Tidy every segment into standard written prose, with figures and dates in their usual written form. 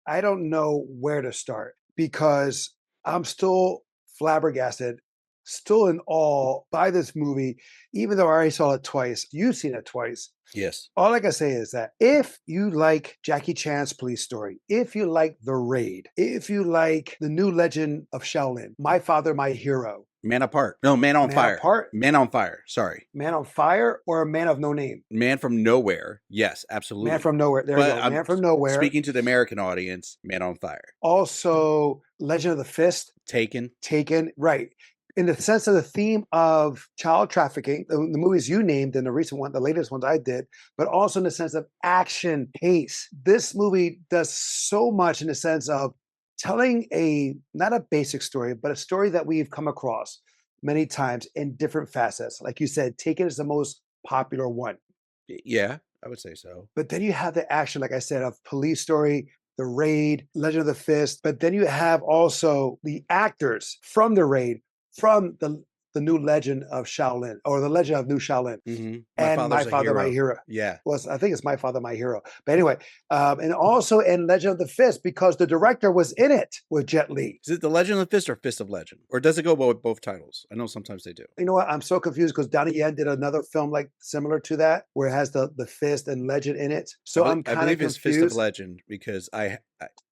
I don't know where to start because I'm still flabbergasted, still in awe by this movie, even though I already saw it twice. You've seen it twice. Yes. All I can say is that if you like Jackie Chan's police story, if you like The Raid, if you like The New Legend of Shaolin, My Father, My Hero, Man Apart. No, Man on Man Fire. Apart, Man on Fire. Sorry. Man on Fire, or Man of No Name, Man from Nowhere. Yes, Man absolutely. from Nowhere. There you But go, I'm Man from Nowhere. speaking to the American audience, Man on Fire. Also, Legend of the Fist, Taken. Taken, right. In the sense of the theme of child trafficking, the movies you named and the recent one, the latest ones I did, but also in the sense of action pace. This movie does so much in the sense of telling a not a basic story, but a story that we've come across many times in different facets. Like you said, Taken is the most popular one. Yeah, I would say so. But then you have the action, like I said, of Police Story, The Raid, Legend of the Fist. But then you have also the actors from The Raid, from the new Legend of Shaolin, or the Legend of New Shaolin, My and My Father's a Father, My Hero. Hero. Yeah. Well, I think it's My Father, My Hero. But anyway, and also in Legend of the Fist, because the director was in it with Jet Li. Is it The Legend of the Fist or Fist of Legend? Or does it go with both titles? I know sometimes they do. You know what? I'm so confused because Donnie Yen did another film like similar to that, where it has the fist and legend in it. So I'm I kind of believe it's Fist of confused. Legend because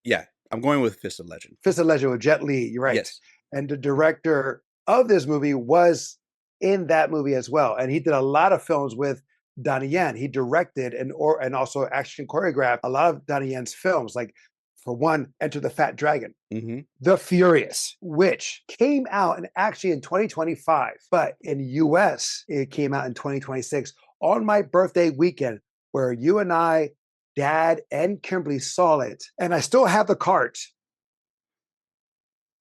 yeah, I'm going with Fist of Legend. Fist of Legend with Jet Li, you're right. Yes. And the director of this movie was in that movie as well. And he did a lot of films with Donnie Yen. He directed and also action choreographed a lot of Donnie Yen's films, like for one, Enter the Fat Dragon, Mm-hmm. The Furious, which came out actually in 2025, but in US, it came out in 2026 on my birthday weekend, where you and I, Dad, and Kimberly saw it. And I still have the cards.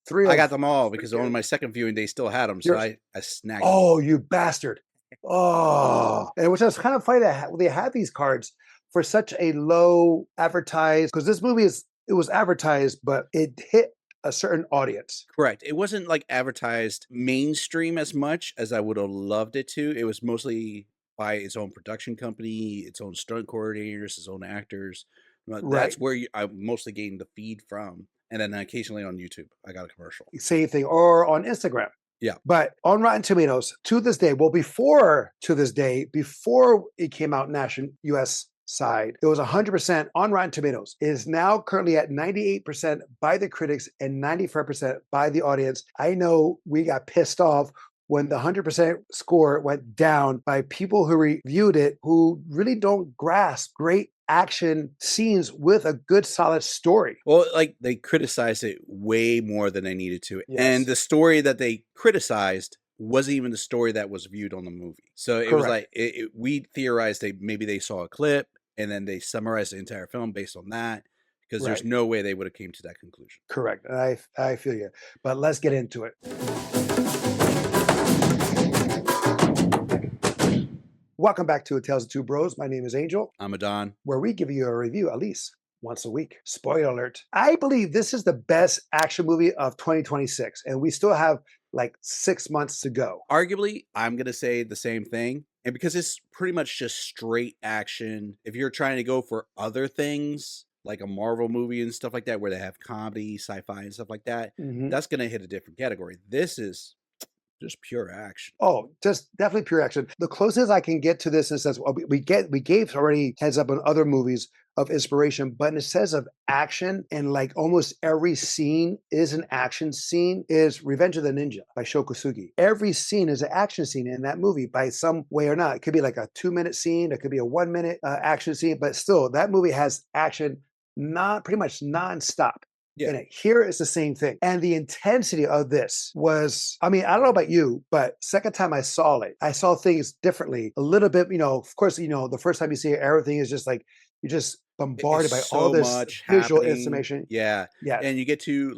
Three I of got them all because on freaking my second viewing they still had them, so yours. I snagged them. Oh, you bastard. Oh, and which was kind of funny that they had these cards for such a low advertised, because this movie it was advertised, but it hit a certain audience. Correct. It wasn't like advertised mainstream as much as I would have loved it to. It was mostly by its own production company, its own stunt coordinators, its own actors. Right. That's where I mostly gained the feed from. And then occasionally on YouTube, I got a commercial. Same thing. Or on Instagram. Yeah. But on Rotten Tomatoes, to this day, well, before it came out national US side, it was 100% on Rotten Tomatoes. It is now currently at 98% by the critics and 94% by the audience. I know we got pissed off when the 100% score went down by people who reviewed it who really don't grasp great action scenes with a good solid story. Well, like they criticized it way more than they needed to. And Yes. the story that they criticized wasn't even the story that was viewed on the movie. So it was Correct. like we theorized maybe they saw a clip and then they summarized the entire film based on that because there's Right. no way they would have came to that conclusion. Correct. I feel you. But let's get into it. Welcome back to Tales of Two Bros. My name is Angel, I'm a Don. where we give you a review at least once a week. Spoiler alert. I believe this is the best action movie of 2026, and we still have like 6 months to go. Arguably, I'm going to say the same thing. And because it's pretty much just straight action, if you're trying to go for other things, like a Marvel movie and stuff like that, where they have comedy, sci-fi and stuff like that, Mhm. that's going to hit a different category. This is just pure action. Oh, just definitely pure action. The closest I can get to this in a sense, we gave already heads up on other movies of inspiration, but in a sense of action, and like almost every scene is an action scene, is Revenge of the Ninja by Shokusugi. Every scene is an action scene in that movie by some way or not. It could be like a 2-minute scene, it could be a 1-minute action scene, but still that movie has action not pretty much nonstop. Yeah. In it. Here is the same thing. And the intensity of this was, I mean, I don't know about you, but second time I saw it, I saw things differently. A little bit, of course, the first time you see it, everything is just like, you're just bombarded by It's all so this much visual happening. information. Yeah. Yes. And you get to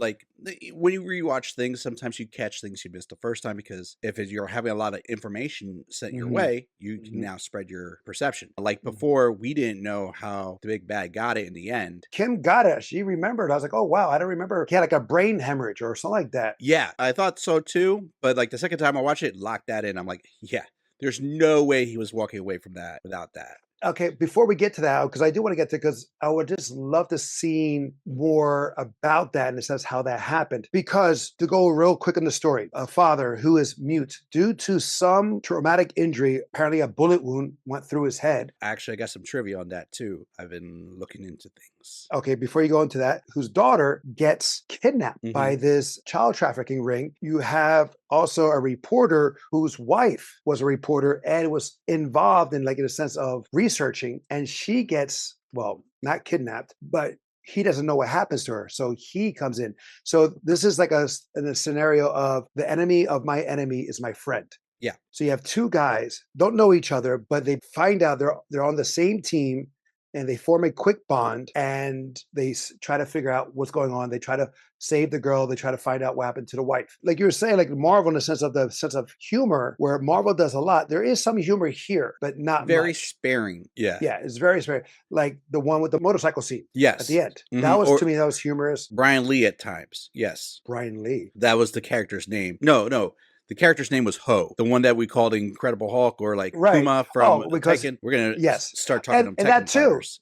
when you rewatch things, sometimes you catch things you missed the first time because if you're having a lot of information sent your way, you can now spread your perception. Like before, we didn't know how the big bad got it in the end. Kim got it. She remembered. I was like, oh, wow. I don't remember. He had like a brain hemorrhage or something like that. Yeah, I thought so too. But like the second time I watched it, locked that in. I'm like, yeah, there's no way he was walking away from that without that. Okay, before we get to that, because I do want to get to, because I would just love to see more about that in a sense how that happened. Because to go real quick in the story, a father who is mute due to some traumatic injury, apparently a bullet wound went through his head. Actually, I got some trivia on that too. I've been looking into things. Okay, before you go into that, whose daughter gets kidnapped by this child trafficking ring. You have also a reporter whose wife was a reporter and was involved in, like, in a sense of researching, and she gets, well, not kidnapped, but he doesn't know what happens to her, so he comes in. So this is like in a scenario of the enemy of my enemy is my friend. Yeah. So you have two guys don't know each other, but they find out they're on the same team, and they form a quick bond, and they try to figure out what's going on. They try to save the girl. They try to find out what happened to the wife. Like you were saying, like Marvel in the sense of humor, where Marvel does a lot. There is some humor here, but not Very much. sparing. Yeah. Yeah, it's very sparing. Like the one with the motorcycle scene. Yes. At the end. That was, to me, that was humorous. Brian Lee at times. Yes. Brian Lee. That was the character's name. No. The character's name was Ho, the one that we called Incredible Hulk, or like Kuma from Tekken. We're gonna start talking about Tekken that too. fighters.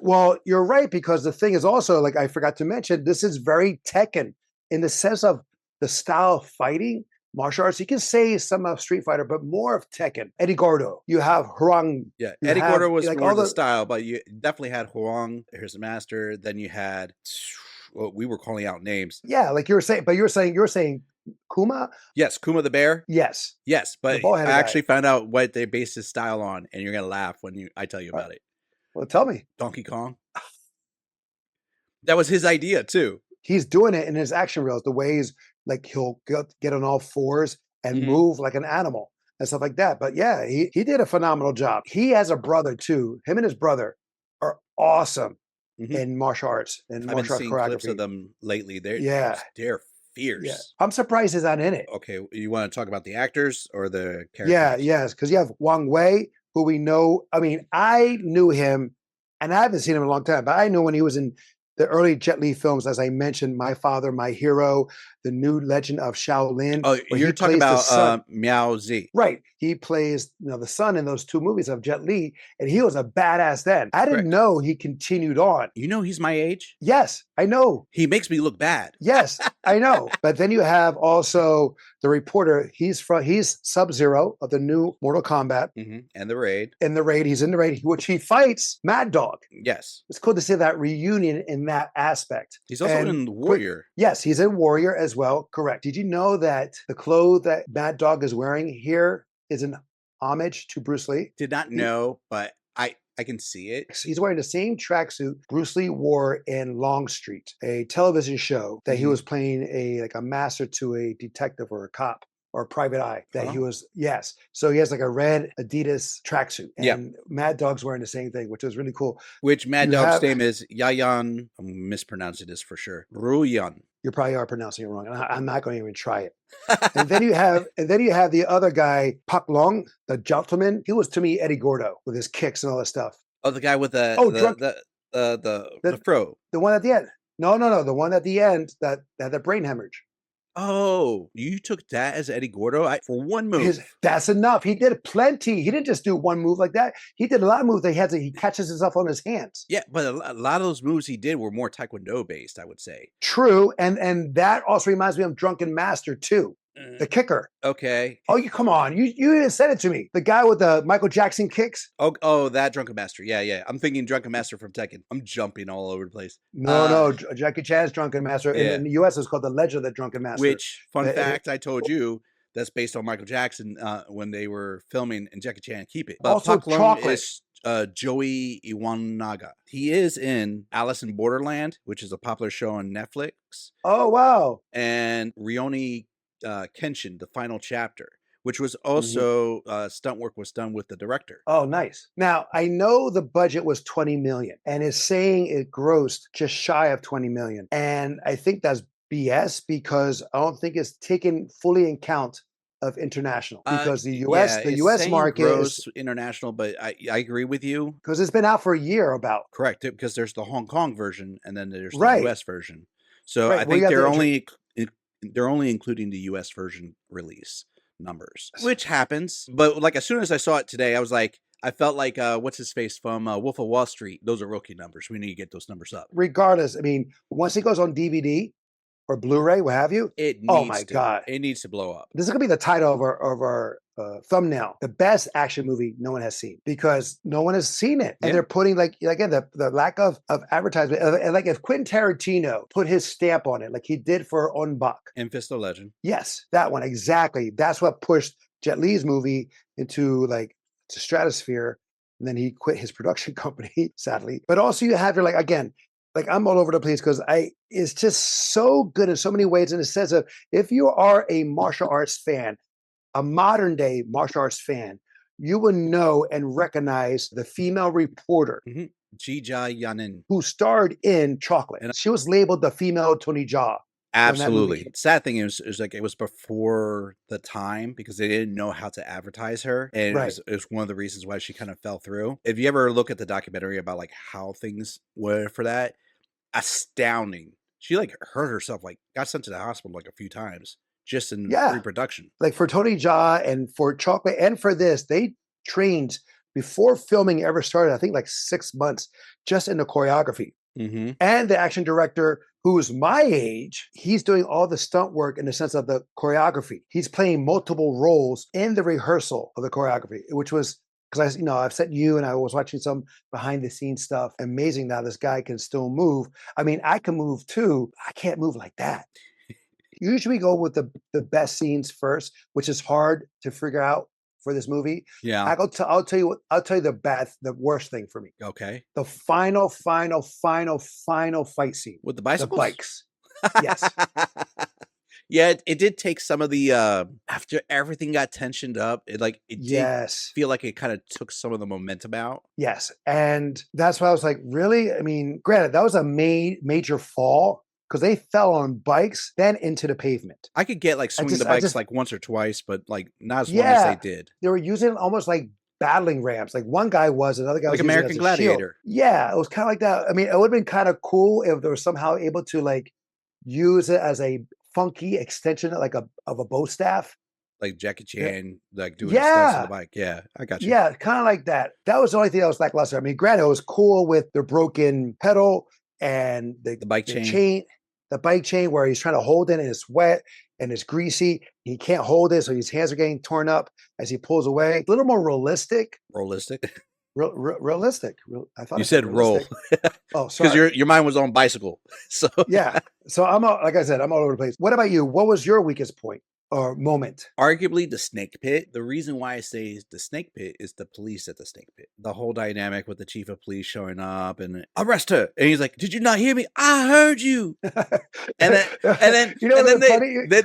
Well, you're right, because the thing is also, like I forgot to mention, this is very Tekken in the sense of the style of fighting, martial arts. You can say some of Street Fighter, but more of Tekken. Eddie Gordo. You have Huang. Yeah, Eddie Gordo was like more the style, but you definitely had Huang. Here's the master. Then you had, well, we were calling out names. Yeah, like you were saying, but you're saying Kuma? Yes, Kuma the bear? Yes. Yes, but I actually found out what they based his style on, and you're going to laugh when I tell you about it. Well, tell me. Donkey Kong. That was his idea, too. He's doing it in his action reels, the ways like he'll get on all fours and move like an animal and stuff like that. But yeah, he did a phenomenal job. He has a brother, too. Him and his brother are awesome in martial arts and martial arts choreography. Clips of them lately. They're fierce. Yeah. I'm surprised he's not in it. Okay, you want to talk about the actors or the characters? Yes, because you have Wang Wei, who we know. I mean, I knew him, and I haven't seen him in a long time, but I know when he was in the early Jet Li films, as I mentioned, My Father, My Hero, The New Legend of Shaolin. Oh, you're talking about Miao Zi. Right. He plays the son in those two movies of Jet Li, and he was a badass then. I didn't know he continued on. You know he's my age? Yes, I know. He makes me look bad. Yes, I know. But then you have also the reporter. He's Sub-Zero of the new Mortal Kombat. And the Raid. He's in the Raid, which he fights Mad Dog. Yes. It's cool to see that reunion in that aspect. He's also in Warrior. Yes, he's in Warrior as well. Correct. Did you know that the clothes that Mad Dog is wearing here is an homage to Bruce Lee? Did not know, but I can see it. He's wearing the same tracksuit Bruce Lee wore in Longstreet, a television show that he was playing a master to a detective or a cop or a private eye that he was. Yes. So he has like a red Adidas tracksuit, and Mad Dog's wearing the same thing, which is really cool. Which Mad Dog's name is Yayan. I'm mispronouncing this for sure. Ruyan. You probably are pronouncing it wrong, and I'm not going to even try it. and then you have the other guy, Pak Long, the gentleman. He was, to me, Eddie Gordo with his kicks and all that stuff. Oh, the guy with the fro. The one at the end. No, the one at the end that had the brain hemorrhage. Oh, you took that as Eddie Gordo for one move. That's enough. He did plenty. He didn't just do one move like that. He did a lot of moves that he catches himself on his hands. Yeah, but a lot of those moves he did were more Taekwondo based, I would say. True, and that also reminds me of Drunken Master too. The kicker. Okay. Oh, come on. You even said it to me. The guy with the Michael Jackson kicks. Oh, that Drunken Master. Yeah. I'm thinking Drunken Master from Tekken. I'm jumping all over the place. No. Jackie Chan's Drunken Master. Yeah. In the U.S., it's called The Legend of the Drunken Master. Which, fun fact, I told you, that's based on Michael Jackson when they were filming and Jackie Chan Keep It. But also chocolate. Is Joey Iwanaga. He is in Alice in Borderland, which is a popular show on Netflix. Oh, wow. And Rioni Kenshin, the final chapter, which was also stunt work was done with the director. Oh, nice. Now, I know the budget was 20 million and it's saying it grossed just shy of 20 million. And I think that's BS because I don't think it's taken fully in count of international because the US market is international, but I agree with you because it's been out for a year about. Correct, because there's the Hong Kong version and then there's the US version. So I think they're only including the US version release numbers, which happens. But like as soon as I saw it today, I was like, I felt like what's his face from Wolf of Wall Street. Those are rookie numbers. We need to get those numbers up. Regardless, I mean, once it goes on DVD or Blu-ray, what have you, It oh my needs to. God. It needs to blow up. This is gonna be the title of our thumbnail. The best action movie no one has seen, because no one has seen it, and Yeah. they're putting, like, again, the lack of advertisement. And like, if Quentin Tarantino put his stamp on it, like he did for On Bak. And Fist of Legend. Yes, that one exactly. That's what pushed Jet Li's movie into like the stratosphere, and then he quit his production company, sadly. But also, you have your, like, again, like, I'm all over the place because it's just so good in so many ways, in the sense of, if you are a martial arts fan, a modern day martial arts fan, you will know and recognize the female reporter Jija Yanin. who starred in Chocolate. And She was labeled the female Tony Jaa. absolutely. Sad thing is like it was before the time, because they didn't know how to advertise her, and Right. it was one of the reasons why she kind of fell through. If you ever look at the documentary about like how things were for that, astounding. She like hurt herself, like got sent to the hospital like a few times just in Yeah. pre-production. Like for Tony Jaa and for Chocolate and for this, they trained before filming ever started, I think like 6 months, just in the choreography. Mm-hmm. And the action director, who's my age, he's doing all the stunt work in the sense of the choreography. He's playing multiple roles in the rehearsal of the choreography, which was, because I've sent you, and I was watching some behind the scenes stuff. Amazing now this guy can still move. I mean, I can move too. I can't move like that. Usually go with the best scenes first, which is hard to figure out for this movie. Yeah. I'll tell you the worst thing for me. Okay. The final fight scene With the the bicycles? bikes. Yes. Yeah, it did take some of the after everything got tensioned up, it did Yes. feel like it kind of took some of the momentum out. Yes. And that's why I was like, really? I mean, granted, that was a major fall, because they fell on bikes, then into the pavement. I could get like swinging the bikes like once or twice, but like not as long as they did. They were using almost like battling ramps. Like one guy was, another guy was like using American it as a shield. Gladiator. Yeah, it was kind of like that. I mean, it would have been kind of cool if they were somehow able to like use it as a funky extension of a bow staff. Like Jackie Chan, like doing stunts on the bike. Yeah, I got you. Yeah, kind of like that. That was the only thing that was lackluster. I mean, granted, it was cool with the broken pedal and the bike chain. The bike chain where he's trying to hold it and it's wet and it's greasy. He can't hold it, so his hands are getting torn up as he pulls away. A little more realistic. Realistic? Realistic. I thought you said roll. Oh, sorry. Because your mind was on bicycle. So yeah. So like I said, I'm all over the place. What about you? What was your weakest point or moment? Arguably the snake pit. The reason why I say the snake pit is the police at the snake pit. The whole dynamic with the chief of police showing up and arrest her. And he's like, "Did you not hear me? I heard you." and then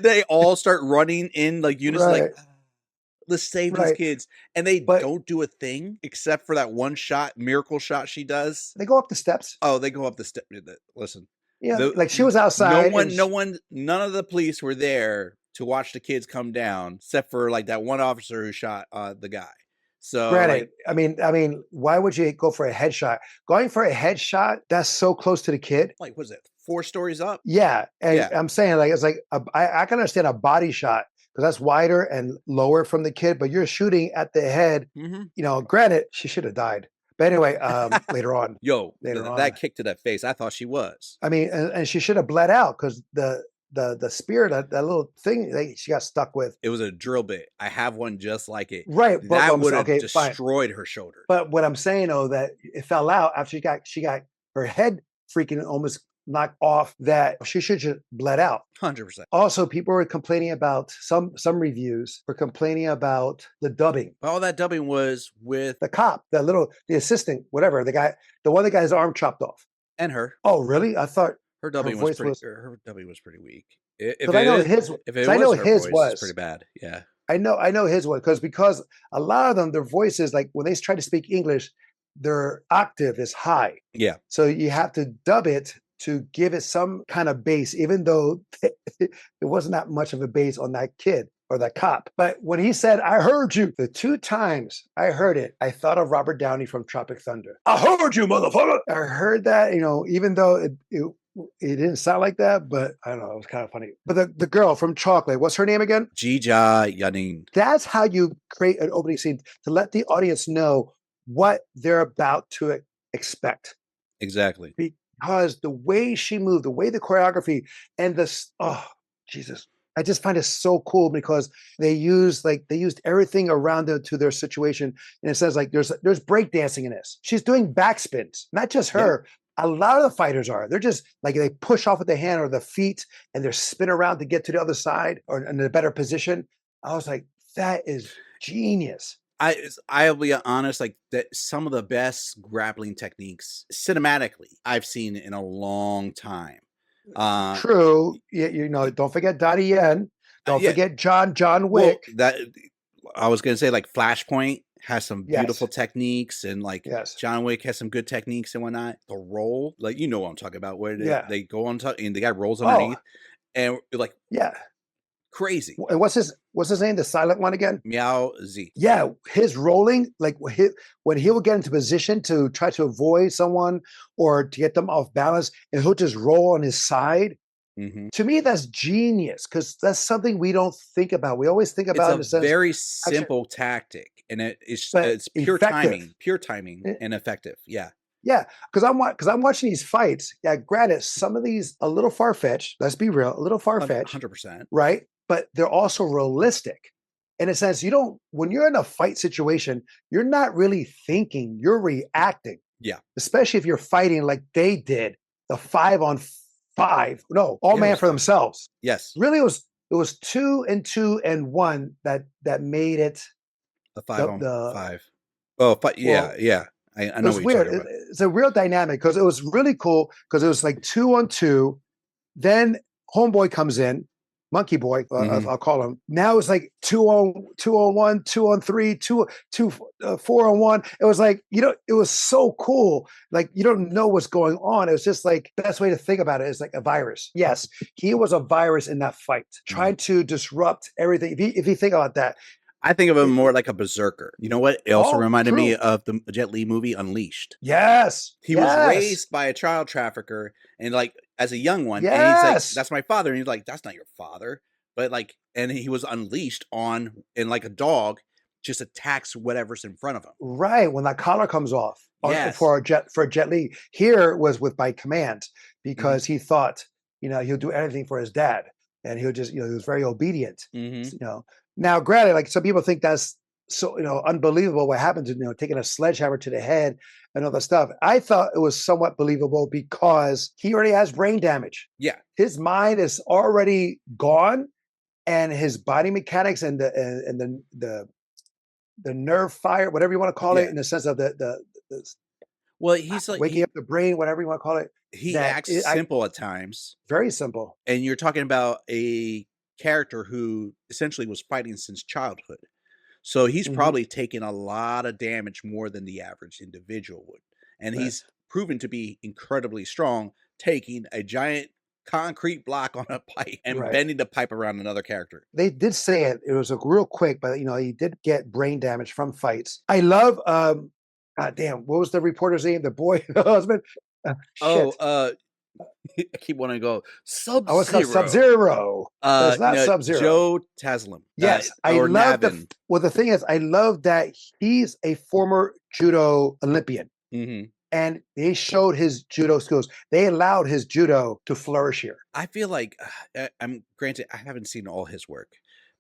they all start running in like unison, like, let's save these kids. And they don't do a thing except for that one shot, miracle shot she does. They go up the steps. Oh, they go up the step. Listen. Yeah, like she was outside. None of the police were there to watch the kids come down, except for like that one officer who shot the guy. So, granted, I mean, why would you go for a headshot? Going for a headshot, that's so close to the kid. Like, was it 4 stories up? Yeah, and I'm saying, like, it's like I can understand a body shot because that's wider and lower from the kid, but you're shooting at the head. Mm-hmm. Granted, she should have died. But anyway, later on. That kick to that face, I thought she was. I mean, and she should have bled out because the spear, that little thing she got stuck with. It was a drill bit. I have one just like it. Right. That would have destroyed her shoulder. But what I'm saying, though, that it fell out after she got her head freaking almost knocked off, that she should have bled out. 100%. Also, people were complaining about some reviews were complaining about the dubbing. All that dubbing was with the cop, the assistant, whatever, the one that got his arm chopped off. And her. Oh, really? I thought her dubbing was pretty weak. I know his was pretty bad. Yeah. I know his was because a lot of them, their voices, like when they try to speak English, their octave is high. Yeah. So you have to dub it to give it some kind of bass, even though it wasn't that much of a bass on that kid or that cop. But when he said, "I heard you," the 2 times I heard it, I thought of Robert Downey from Tropic Thunder. I heard you, motherfucker. I heard that, even though it didn't sound like that, but I don't know, it was kind of funny. But the girl from Chocolate, what's her name again? Jija Yanin. That's how you create an opening scene, to let the audience know what they're about to expect Exactly. because the way she moved, the way the choreography and this, oh Jesus, I just find it so cool because they used everything around it to their situation. And it says like there's breakdancing in this. She's doing backspins, not just Yeah. her. A lot of the fighters are. They're just like they push off with the hand or the feet and they're spin around to get to the other side or in a better position. I was like, that is genius. I'll be honest, like that some of the best grappling techniques cinematically I've seen in a long time. Uh True. You know, don't forget Donnie Yen. Don't yeah, forget John well, Wick. that I was gonna say like Flashpoint has some beautiful Yes. techniques and like Yes. John Wick has some good techniques and whatnot. The roll, like you know what I'm talking about, where Yeah. they go on top and the guy rolls Oh, underneath and like yeah. crazy. And what's his name? The silent one again? Meow Z. Yeah, his rolling, like when he will get into position to try to avoid someone or to get them off balance, and he'll just roll on his side. Hmm. To me, that's genius because that's something we don't think about. We always think It's about a in the sense, very action, simple tactic, and but it's effective. pure timing, Eh, and effective. Yeah, Yeah, because I'm watching these fights. Yeah, granted, some of these a little far fetched. Let's be real, a little far fetched, 100%. right? But they're also realistic in a sense. You don't when you're in a fight situation, you're not really thinking. You're reacting, Yeah, especially if you're fighting like they did the 5-on-5. No, all yeah. It man was for themselves. yes, Really, it was 2-and-2-and-1 that made it a 5 on the 5. Oh, yeah, well yeah. I it know was what you're weird. talking about. It's a real dynamic because it was really cool because it was like 2-on-2. Then Homeboy comes in, Monkey Boy, Hmm. I'll call him. Now it's like 2-on-1, 2-on-3, 4-on-1. It was like it was so cool. Like you don't know what's going on. It was just like best way to think about it is like a virus. Yes, he was a virus in that fight, Hmm. trying to disrupt everything. If you think about that, I think of him more it, like a berserker. You know what? It also oh, reminded me true. of the Jet Li movie Unleashed. Yes, He was yes, raised by a child trafficker and like as a young one, and he's like, yes. "That's my father," and he's like, "That's not your father." But like, and he was unleashed on, and like a dog just attacks whatever's in front of him. Right, when that collar comes off Yes. for Jet Li. Here was with by command Hmm. because he thought, he'll do anything for his dad. And he'll just, he was very obedient. Hmm. You know. Now, granted, like some people think that's so, unbelievable what happened to, taking a sledgehammer to the head and all that stuff. I thought it was somewhat believable because he already has brain damage. Yeah. His mind is already gone and his body mechanics and the nerve fire, whatever you want to call it, Yeah. in the sense of the Well, he's like waking up the brain, whatever you want to call it. he That acts I simple at times, very simple. and you're talking about a character who essentially was fighting since childhood. So he's Hmm. probably taken a lot of damage more than the average individual would. And he's proven to be incredibly strong, taking a giant concrete block on a pipe and Right. bending the pipe around another character. They did say it. It was a real quick, but he did get brain damage from fights. I love. God damn, what was the reporter's name? The boy, the husband. Oh, Shit, I keep wanting to go Sub I was called Sub Zero. Zero, but it's not No, Sub Zero. Joe Taslim, Yes, I or love Navin. well, the thing is, I love that he's a former judo Olympian. Hmm. And they showed his judo skills. They allowed his judo to flourish here. I feel like I'm granted I haven't seen all his work,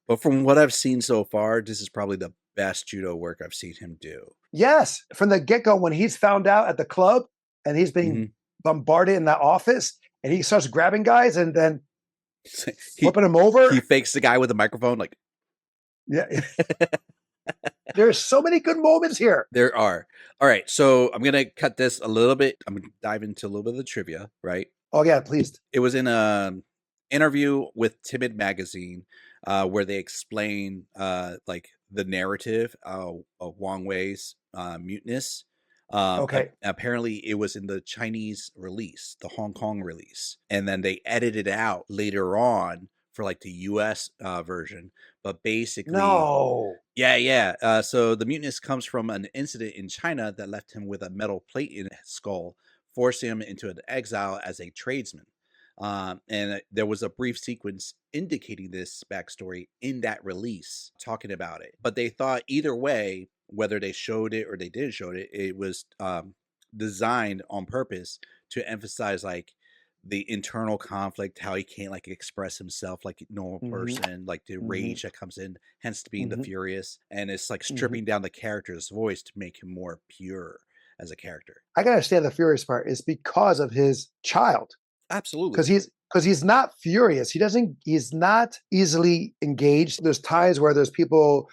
but from what I've seen so far, this is probably the best judo work I've seen him do. Yes, from the get go, when he's found out at the club and he's being Hmm. bombarded in that office, and he starts grabbing guys and then he flipping them he over. fakes the guy with the microphone. Like Yeah, there's so many good moments here. there are. All right, so I'm gonna cut this a little bit. I'm gonna dive into a little bit of the trivia. Right, Oh yeah, please. it was in a interview with Timid Magazine, where they explain like the narrative of Wang Wei's muteness. Okay. Apparently, it was in the Chinese release, the Hong Kong release, and then they edited it out later on for like the U.S. Version. But basically, No. yeah, yeah. So the muteness comes from an incident in China that left him with a metal plate in his skull, forcing him into an exile as a tradesman. And there was a brief sequence indicating this backstory in that release, talking about it. But they thought either way, whether they showed it or they didn't show it, it was designed on purpose to emphasize like the internal conflict, how he can't like express himself like a normal Hmm. person, like the Hmm. rage that comes in, hence being the Hmm. furious, and it's like Hmm. stripping down the character's voice to make him more pure as a character. I gotta understand the furious part is because of his child. Absolutely. Because he's not furious. He's not easily engaged. There's times where there's people,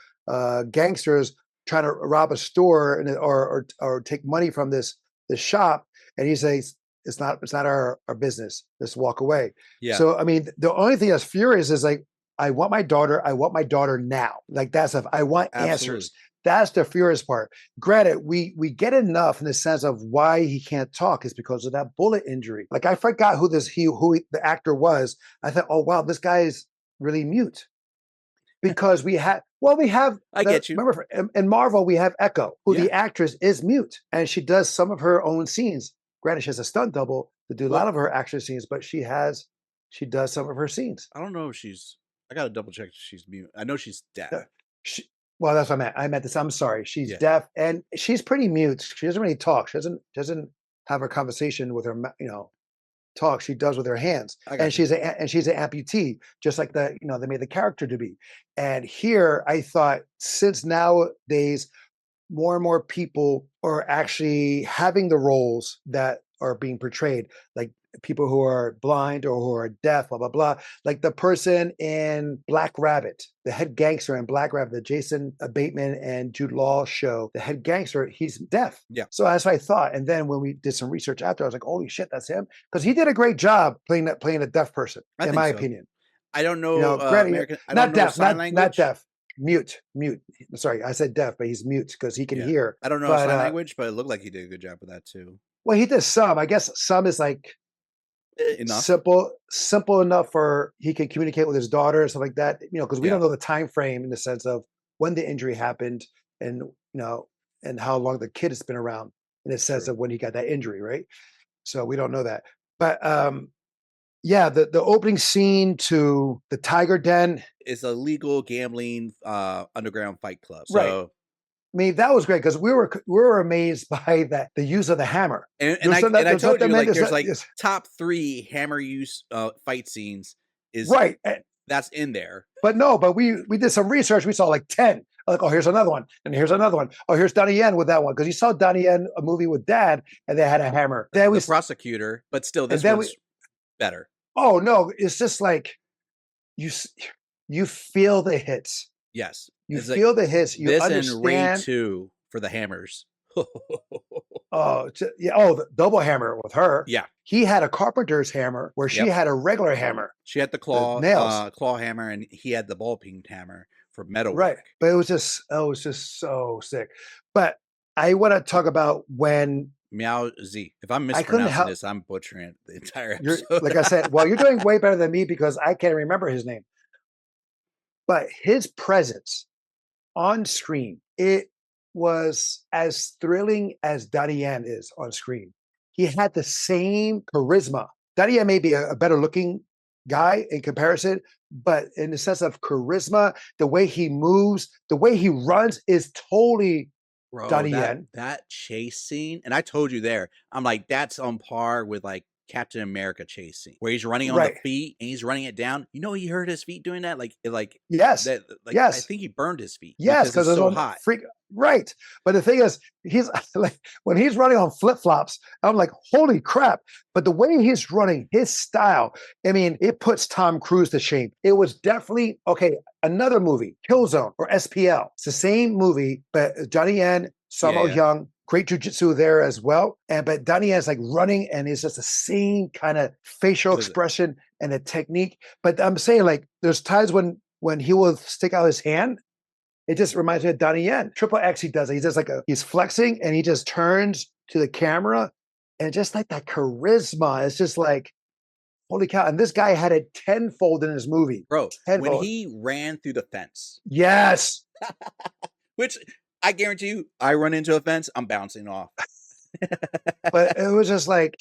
gangsters trying to rob a store and or take money from this shop, and he says it's not our business. Just walk away. Yeah, So I mean, the only thing that's furious is like, I want my daughter. I want my daughter now. Like that stuff. I want absolutely. answers. That's the furious part. Granted, we get enough in the sense of why he can't talk is because of that bullet injury. Like I forgot the actor was. I thought, oh wow, this guy is really mute because we have I the get you. remember in Marvel we have Echo, who Yeah. the actress is mute and she does some of her own scenes. Granted, she has a stunt double to do a lot Well, of her action scenes, but she does some of her scenes. I don't know if she's. I gotta double check if she's mute. I know she's deaf. Uh, She, well, that's what I meant. I meant this. I'm sorry. She's Yeah, deaf and she's pretty mute. She doesn't really talk. She doesn't have a conversation with her, talk. She does with her hands, I and got you. she's an amputee, just like they made the character to be. And here, I thought since nowadays more and more people are actually having the roles that are being portrayed, like people who are blind or who are deaf, blah blah blah. Like the person in Black Rabbit, the head gangster in Black Rabbit, the Jason Bateman and Jude Law show, the head gangster, he's deaf. Yeah, So that's what I thought. And then when we did some research after, I was like, "Holy shit, that's him!" Because he did a great job playing a deaf person, I in think my so. opinion. I don't know Granted, American. I don't not know deaf, sign not language. deaf, mute, mute. Sorry, I said deaf, but he's mute because he can Yeah, hear. I don't know But sign language, but it looked like he did a good job with that too. well, he does some. I guess some is like Enough. simple enough for he can communicate with his daughter and stuff like that. Because we Yeah, don't know the time frame in the sense of when the injury happened and and how long the kid has been around in the sense true. of when he got that injury, right? So we don't know that. But yeah, the opening scene to the Tiger Den, It's a legal gambling underground fight club. right? So I mean, that was great because we were amazed by that the use of the hammer. and There's I some and that I there's not told that you many. like There's there's not, like yes, top 3 hammer use fight scenes is right. that's in there. But no, but we did some research. We saw like 10. Like, oh, here's another one, and here's another one. Oh, here's Donnie Yen with that one because you saw Donnie Yen a movie with Dad, and they had a hammer. The prosecutor, but still And this then we. one's better. Oh no, it's just like you s- you feel the hits. Yes. You It's like feel the hits. You this and Raid understand. 2 for the hammers. Oh, yeah. Oh, the double hammer with her. Yeah. He had a carpenter's hammer where she Yep. had a regular hammer, She had the the nails. claw hammer and he had the ball peen hammer for metalwork. Right. But it was just so sick. But I want to talk about when Meow Z. If I'm I couldn't mispronouncing help. this, I'm butchering it the entire You're episode. like I said, well, you're doing way better than me because I can't remember his name. But his presence on screen, it was as thrilling as Donnie Yen is on screen. He had the same charisma. Donnie Yen may be a better looking guy in comparison, but in the sense of charisma, the way he moves, the way he runs is totally Bro, Donnie Yen. that chase scene, and I told you there, I'm like, that's on par with like Captain America chase scene, where he's running on the Right. feet and he's running it down. You know, he hurt his feet doing that. Like Yes. that. Like I Yes. think he burned his feet Yes, because because it's it was so on hot. freak. Right. But the thing is, he's like when he's running on flip flops, I'm like, holy crap. But the way he's running, his style, I mean, it puts Tom Cruise to shame. It was definitely okay. Another movie, Killzone or SPL. It's the same movie, but Johnny Yen, Sammo Yeah. Hyung, great jujitsu there as well. But Donnie Yen's like running and it's just the same kind of facial Was it? expression and the technique. But I'm saying like there's times when he will stick out his hand. It just reminds me of Donnie Yen. Triple X, he does it. He's just like he's flexing and he just turns to the camera and just like that charisma. It's just like, holy cow. And this guy had it tenfold in his movie. Bro, when Tenfold. he ran through the fence, Yes. which I guarantee you, I run into a fence, I'm bouncing off. But it was just like,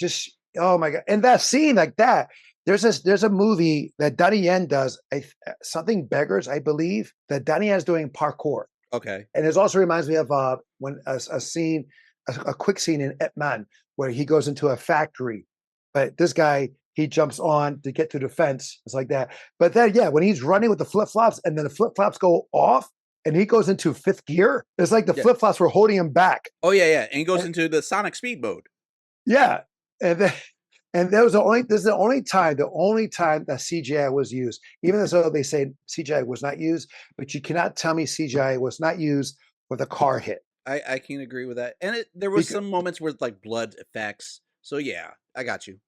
oh my God. And that scene like that, there's a movie that Donnie Yen does, something Beggars, I believe, that Donnie Yen's doing parkour. Okay. And it also reminds me of when a scene, a quick scene in Ip Man where he goes into a factory, but this guy he jumps on to get to the fence. It's like that. But then yeah, when he's running with the flip flops and then the flip flops go off and he goes into fifth gear, it's like the Yeah. flip flops were holding him back. Oh yeah, yeah. And he goes And, into the Sonic speed mode. yeah, and then. And that was the only. This is the only time that CGI was used. Even though they say CGI was not used, but you cannot tell me CGI was not used for the car hit. I can agree with that. And there was Because, some moments with like blood effects. So yeah, I got you.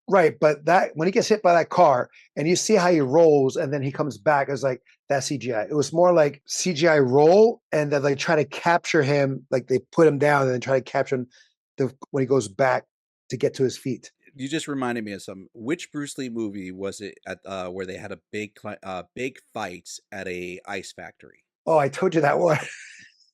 right, but that when he gets hit by that car and you see how he rolls and then he comes back, it's like that's CGI. It was more like CGI roll, and then they try to capture him, like they put him down and then try to capture him when he goes back to get to his feet. You just reminded me of some. Which Bruce Lee movie was it at where they had a big fights at a ice factory? Oh, I told you that one.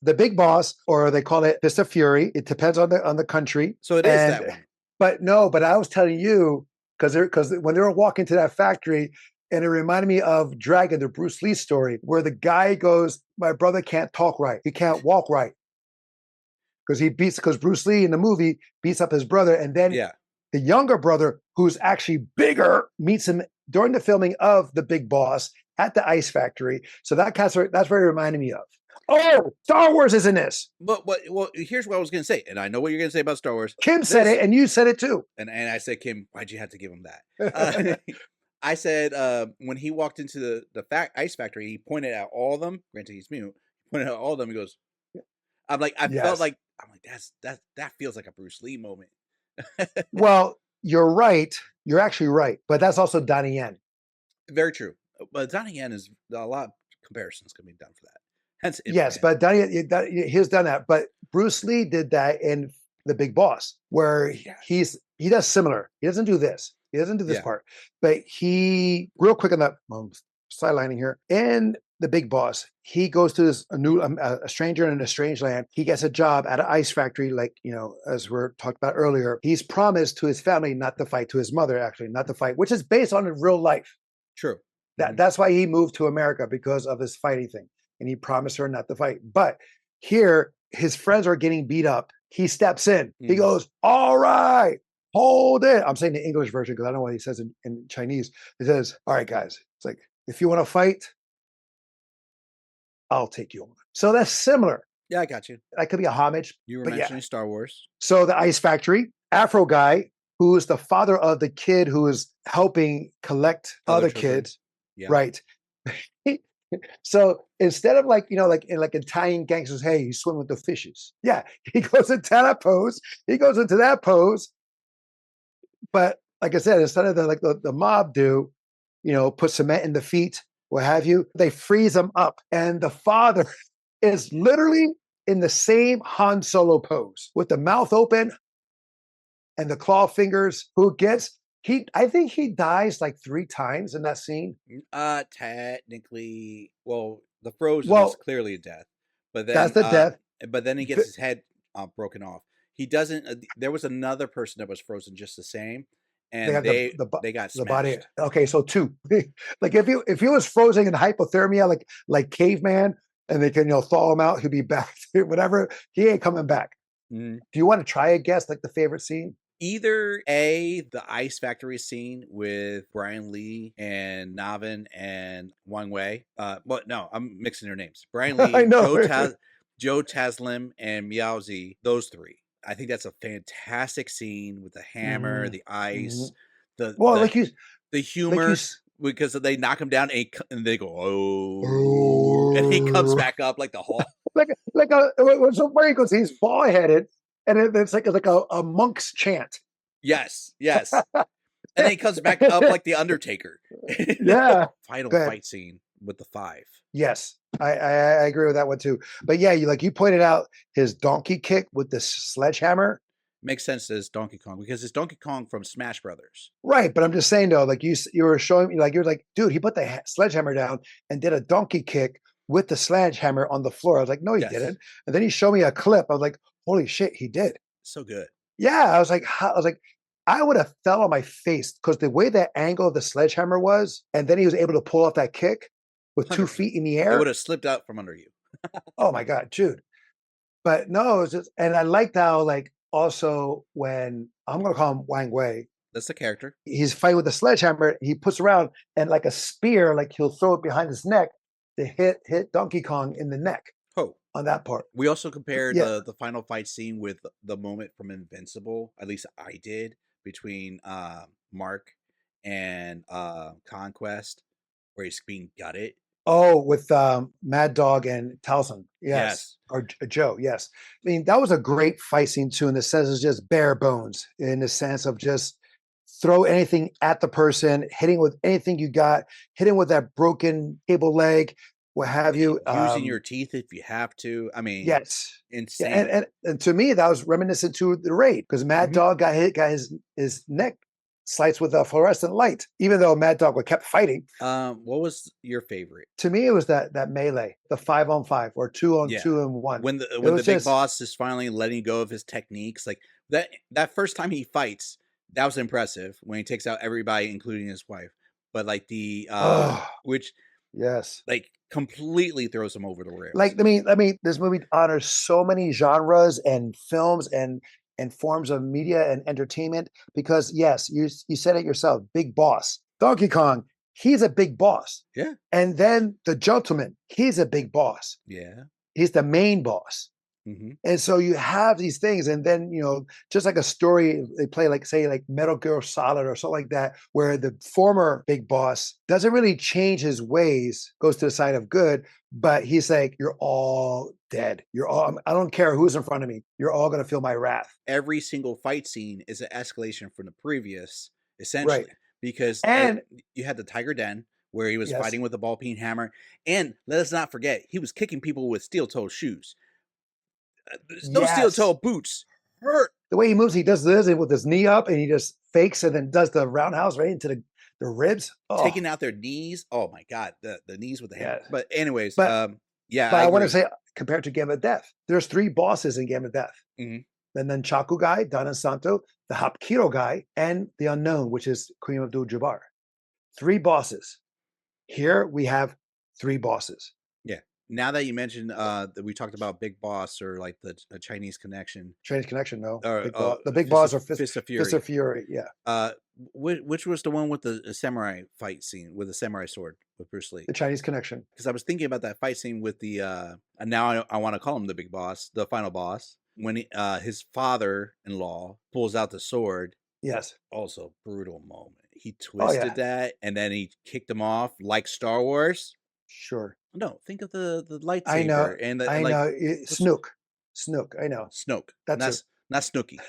The Big Boss, or they call it Fist of Fury. It depends on the country. So it is that And one. but no, but I was telling you because when they were walking to that factory, and it reminded me of Dragon, the Bruce Lee story, where the guy goes, "My brother can't talk right. He can't walk right." Because Bruce Lee in the movie beats up his brother, and then Yeah. the younger brother, who's actually bigger, meets him during the filming of The Big Boss at the ice factory. So that's what it reminded me of. Oh, Star Wars is in this. But well, here's what I was gonna say, and I know what you're gonna say about Star Wars. Kim said it, and you said it too. And I said, Kim, why'd you have to give him that? I said when he walked into the ice factory, he pointed at all of them. Granted, he's mute. Pointed at all of them. He goes, "I'm like, I felt Yes. like I'm like that feels like a Bruce Lee moment." Well, you're right. You're actually right. But that's also Donnie Yen. Very true. But Donnie Yen is a lot of comparisons can be done for that. Hence, Ip Yes, Man. but he's done that. But Bruce Lee did that in The Big Boss, where Yes. he does similar. He doesn't do this. He doesn't do this Yeah. part. But he real quick on that sidelining here in The Big Boss, he goes to a stranger in a strange land. He gets a job at an ice factory, like as we're talked about earlier. He's promised to his family not to fight, to his mother actually not to fight, which is based on real life. True. That's why he moved to America, because of this fighting thing, and he promised her not to fight. But here, his friends are getting beat up. He steps in. He goes, "All right, hold it." I'm saying the English version because I don't know what he says in Chinese. He says, "All right, guys. It's like if you want to fight, I'll take you on." So that's similar. Yeah, I got you. That could be a homage. You were But yeah. mentioning Star Wars. So the ice factory, Afro guy, who is the father of the kid who is helping collect other children. kids, Yeah. right? So instead of like in Italian gangsters, hey, you swim with the fishes. Yeah, he goes into that pose. He goes into that pose. But like I said, instead of the mob do, put cement in the feet, what have you, they freeze them up. And the father is literally in the same Han Solo pose with the mouth open and the claw fingers. I think he dies like 3 times in that scene. Technically, well, the frozen is Well, clearly a death, but that's then the death. he gets his head broken off. He doesn't. There was another person that was frozen just the same, They and have they got the body. smashed. Okay, so 2. Like if he was frozen in hypothermia, like caveman, and they can thaw him out, he'll be back. Whatever, he ain't coming back. Mhm. Do you want to try a guess, like the favorite scene? Either the ice factory scene with Brian Lee and Navin and Wang Wei. Well, no, I'm mixing their names. Brian I Lee, know. Joe Taslim, and Miaozi. Those 3. I think that's a fantastic scene with the hammer, the ice, Well, the like you. humor, because they knock him down and they go, oh, and he comes back up like the Hulk. What's so funny because he's bald headed, and it's like a monk's chant. Yes, yes. And then he comes back up like the Undertaker. Yeah. Final Go ahead. fight scene with the 5. Yes, I agree with that one too. But yeah, you pointed out his donkey kick with the sledgehammer. Makes sense as Donkey Kong because it's Donkey Kong from Smash Brothers. Right, but I'm just saying though, like you were showing me, like you're like, dude, he put the sledgehammer down and did a donkey kick with the sledgehammer on the floor. I was like, no, he didn't. And then he showed me a clip. I was like, holy shit, he did. So good. Yeah, I was like, I would have fell on my face because the way that angle of the sledgehammer was, and then he was able to pull off that kick with 2 feet in the It air. would have slipped out from under you. Oh my God, dude. But no, it's just, and I liked how like also when I'm gonna call him Wang Wei, That's the character. he's fighting with a sledgehammer. He puts around and like a spear, like he'll throw it behind his neck to hit Donkey Kong in the neck Oh, on that part. we also compared Yeah. the final fight scene with the moment from Invincible. At least I did, between Mark and Conquest, where he's being gutted. Oh, with Mad Dog and Towson. Yes. Yes, Or Joe. Yes. I mean, that was a great fight scene too, in the sense it's just bare bones, in the sense of just throw anything at the person, hitting with anything you got, hitting with that broken cable leg, what have you. using your teeth if you have to. I mean, Yes. Yeah, insane. and to me that was reminiscent to the raid because Mad Mhm. Dog got his neck sliced with a fluorescent light, even though Mad Dog kept fighting. What was your favorite? To me, it was that melee, the 5-on-5 or 2-on-2 Yeah, and one. It when the was big just boss is finally letting go of his techniques, like that first time he fights, that was impressive when he takes out everybody, including his wife. But like the oh which yes. like completely throws him over the Like rails. this movie honors so many genres and films and forms of media and entertainment because yes, you said it yourself, big boss. Donkey Kong, he's a big boss. Yeah, And then the gentleman, he's a big boss. yeah. He's the main boss. Hmm. And so you have these things, and then just like a story they play, like say like Metal Gear Solid or something like that, where the former big boss doesn't really change his ways, goes to the side of good, but he's like, "You're all dead. You're all. I don't care who's in front of me. You're all gonna feel my wrath." Every single fight scene is an escalation from the previous, Right. essentially, because And you had the Tiger Den where he was yes, fighting with a ball peen hammer, and let us not forget he was kicking people with steel toe shoes. Those steel toe yes. boots hurt. The way he moves, he does this with his knee up, and he just fakes and then does the roundhouse right into the ribs. Oh, Taking out their knees. Oh my god, the knees with the hammer. yeah. But anyways, But yeah, But I I want to agree. say, compared to Game of Death, there's three bosses in Game of Death. Hmm. The Nunchaku guy, Donna Santo, the Hapkido guy, and the unknown, which is Queen Abdul-Jabbar. Three bosses. Here we have three bosses. Yeah. Now that you mentioned that we talked about Big Boss or like the Chinese connection, Chinese Connection, no. or Big boss. The big boss are Fist of Fist of Fury. Fury. Yeah. Uh, which was the one with the samurai fight scene with the samurai sword with Bruce Lee? The Chinese Connection. Because I was thinking about that fight scene with the and now I want to call him the big boss, the final boss, when his father-in-law pulls out the sword. Yes. Also brutal moment. He Oh, yeah. twisted that and then he kicked him off like Star Wars. Sure. No, think of the I know. lightsaber and the I like. know. What's Snook. Snook. I know. Snoke? That's it. Not Snooky.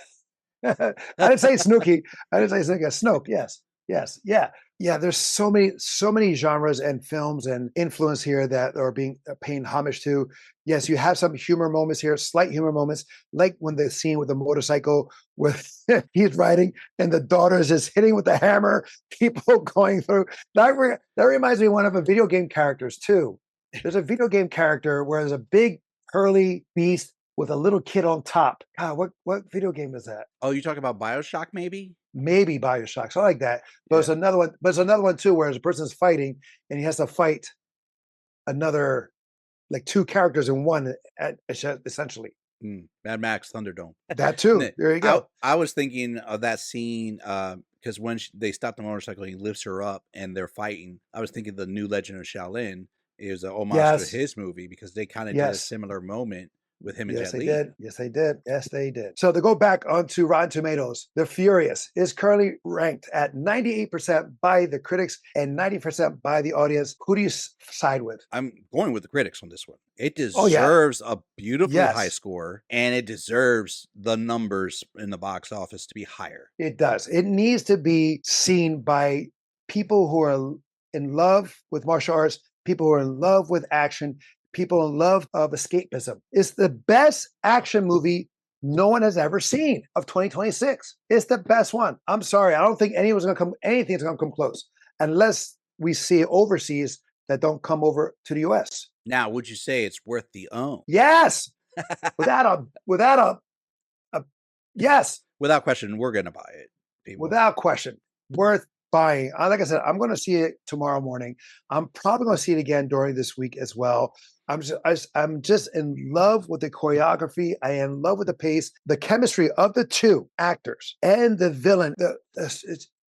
I didn't say Snooky. I didn't say Snooky. Snoke. Yes. Yes. Yeah. Yeah. There's so many genres and films and influence here that are being paying homage to. Yes, you have some humor moments here, slight humor moments, like when the scene with the motorcycle with he's riding and the daughter is just hitting with the hammer, people going through. That reminds me of one of the video game characters too. There's a video game character where there's a big curly beast with a little kid on top. God, what video game is that? Oh, you talk about Bioshock, maybe? Maybe Bioshock, so I like that. But it's Yeah. another one. But it's another one too, where the person's fighting and he has to fight another like two characters in one, essentially. Mad Max Thunderdome. That too. No, There you go. I was thinking of that scene because when they stop the motorcycle, he lifts her up and they're fighting. I was thinking the new Legend of Shaolin is a homage to Yes. his movie because they kind of did a Yes. similar moment with him and Yes, Jet they Li. did. Yes, they did. Yes, they did. So to go back onto Rotten Tomatoes, The Furious is currently ranked at 98% by the critics and 90% by the audience. Who do you side with? I'm going with the critics on this one. It Oh yeah. deserves a beautifully high Yes, score, and it deserves the numbers in the box office to be higher. it does. It needs to be seen by people who are in love with martial arts, people who are in love with action, people in love of escapism. It's the best action movie no one has ever seen of 2026. It's the best one. I'm sorry. I don't think anything's gonna come close unless we see it overseas that don't come over to the US. Now, would you say it's worth the own? Yes. Without a yes. Without question, we're going to buy it, people. Without question, worth buying. Like I said, I'm going to see it tomorrow morning. I'm probably going to see it again during this week as well. I'm just in love with the choreography. I am in love with the pace, the chemistry of the two actors and the villain.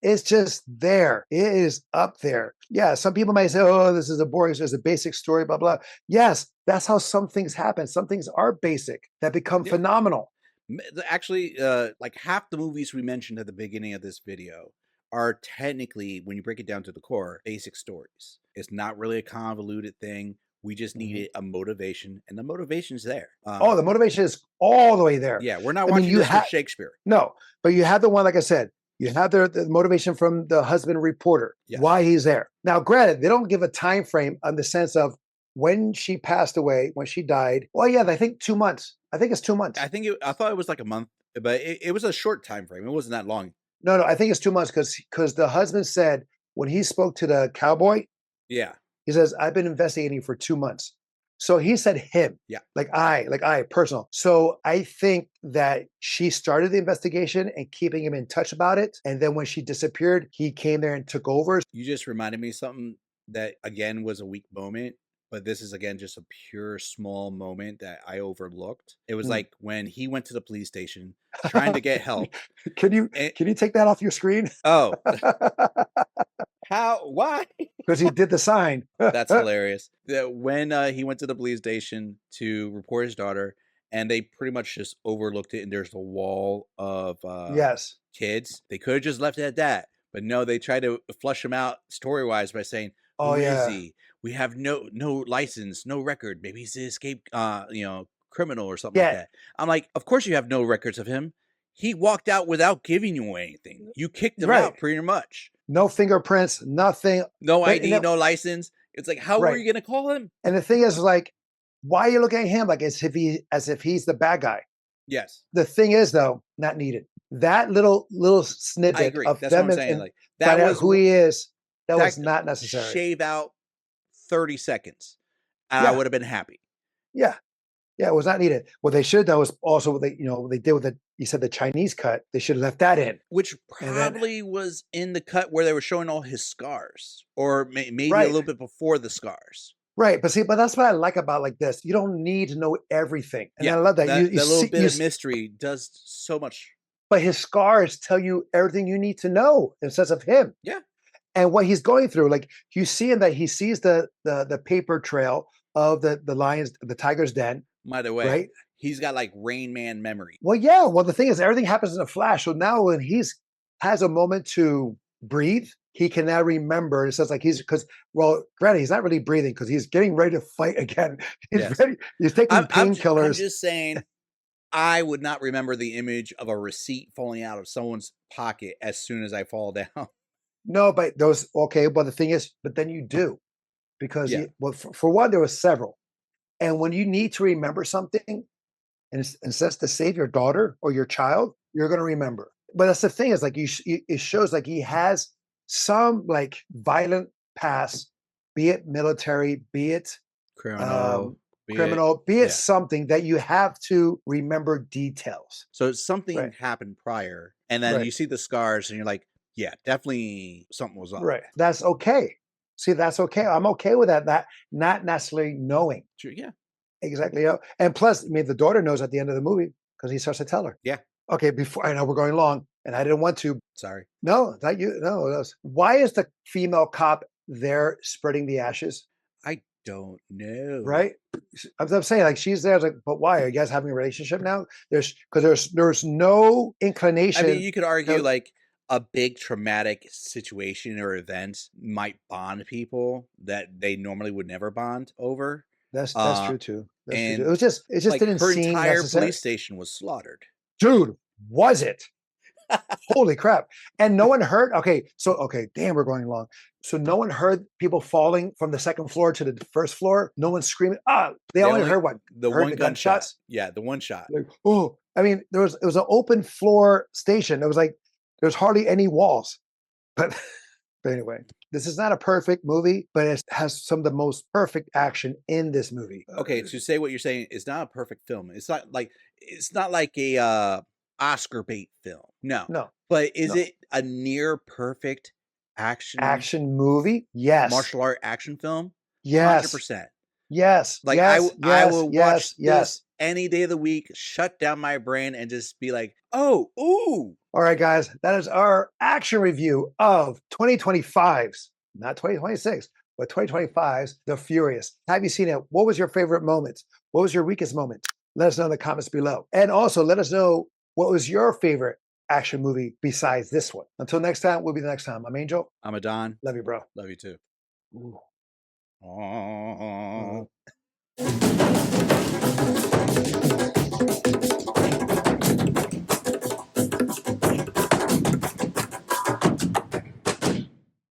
It's just there. It is up there. Yeah, some people might say, "Oh, this is a boring, it's a basic story." Blah blah. Yes, that's how some things happen. Some things are basic that become Yeah. phenomenal. Actually, like half the movies we mentioned at the beginning of this video are technically, when you break it down to the core, basic stories. It's not really a convoluted thing. We just Mhm. needed a motivation, and the motivation's there. Oh, the motivation is all the way there. Yeah, we're not I mean, watching you this for have Shakespeare. no, but you have the one, like I said, you have the motivation from the husband reporter, Yes. why he's there. Now, granted, they don't give a time frame on the sense of when she passed away, when she died. Well, yeah, I think 2 months. I think it's 2 months. I thought it was like a month, but it was a short time frame. It wasn't that long. No, I think it's 2 months because the husband said when he spoke to the cowboy, Yeah. he says, I've been investigating for 2 months. So he said him, Yeah. like I, personal. So I think that she started the investigation and keeping him in touch about it. And then when she disappeared, he came there and took over. You just reminded me of something that again was a weak moment, but this is again just a pure small moment that I overlooked. It was Hmm. like when he went to the police station trying to get help. Can you And, can you take that off your screen? oh, how? Why? Because he did the sign. That's hilarious. That when he went to the police station to report his daughter, and they pretty much just overlooked it, and there's a wall of Yes. kids. They could have just left it at that, but no, they tried to flush him out story wise by saying, Oh "Who is yeah. he? We have no license, no record. Maybe he's an escaped criminal or something like Yeah. that." I'm like, of course you have no records of him. He walked out without giving you anything. You kicked him Right. out pretty much. No fingerprints, nothing. No But ID, no license. It's like, how were right. you going to call him? And the thing is, like, why are you looking at him like as if he's the bad guy? Yes, The thing is, though, not needed. That little I snippet agree. of That's what them I'm saying. and Like find that out was who he is, that that was not necessary. shave out 30 seconds, and I Yeah, would have been happy. yeah, yeah. It was not needed. What they should have done was also what they did with the you said the Chinese cut. They should have left that in, Which and then probably was in the cut where they were showing all his scars, or maybe a right, little bit before the scars. right. But see, but that's what I like about like this. You don't need to know everything, and Yeah, I love that you that little see bit of mystery does so much. but his scars tell you everything you need to know in sense of him Yeah, and what he's going through. Like you see in that he sees the paper trail of the lions, the tiger's den, by the way, right? he's got like Rain Man memory. Well, yeah. Well, the thing is, everything happens in a flash. So now when he's has a moment to breathe, he can now remember. It says like he's because well, granted, he's not really breathing because he's getting ready to fight again. He's Yes, ready. He's taking I'm painkillers. just saying. I would not remember the image of a receipt falling out of someone's pocket as soon as I fall down. No, but those okay. But the thing is, but then you do because Yeah, well, for one, there was several, and when you need to remember something, and says to save your daughter or your child, you're going to remember. But that's the thing is like it shows like he has some like violent past, be it military, be it criminal, be it, criminal, be it yeah. something that you have to remember details. So something Right, happened prior, and then right, you see the scars, and you're like, yeah, definitely something was up. right. That's okay. See, that's okay. I'm okay with that. That not necessarily knowing True, yeah, exactly. And plus, I mean, the daughter knows at the end of the movie because he starts to tell her. yeah. Okay, before I know we're going long, and I didn't want to. Sorry, No, not you. No, it was, why is the female cop there spreading the ashes? I don't know. Right? I'm saying like she's there. I was like, but why are you guys having a relationship now? There's because there's no I mean, inclination. you could argue To, like a big traumatic situation or event might bond people that they normally would never bond over. that's Uh, true too. That's true too. and It just like didn't her seem entire necessary. police station was slaughtered. Dude, was it? Holy crap. And no one heard. Okay, so okay, damn, we're going long. So no one heard people falling from the second floor to the first floor. No one screaming. They They only only heard what? the Heard one the gunshot. gunshots. Yeah, the one shot. Like, oh, I mean, it was an open floor station. It was like there's hardly any walls. But but anyway, this is not a perfect movie, but it has some of the most perfect action in this movie. Okay, to say what you're saying is not a perfect film. It's not like a Oscar bait film. No. No, But is no. it a near perfect action Action movie? Yes. martial art action film? Yes. 100%. Yes, Like yes, I yes, will watch yes, this yes. any day of the week, shut down my brain, and just be like, "Oh, ooh." All right, guys, that is our action review of 2025's, not 2026, but 2025's The Furious. Have you seen it? What was your favorite moment? What was your weakest moment? Let us know in the comments below. And also let us know what was your favorite action movie besides this one. Until next time, we'll be the next time. I'm Angel. I'm a Don. Love you, bro. Love you too. Ooh. Aw. Uh,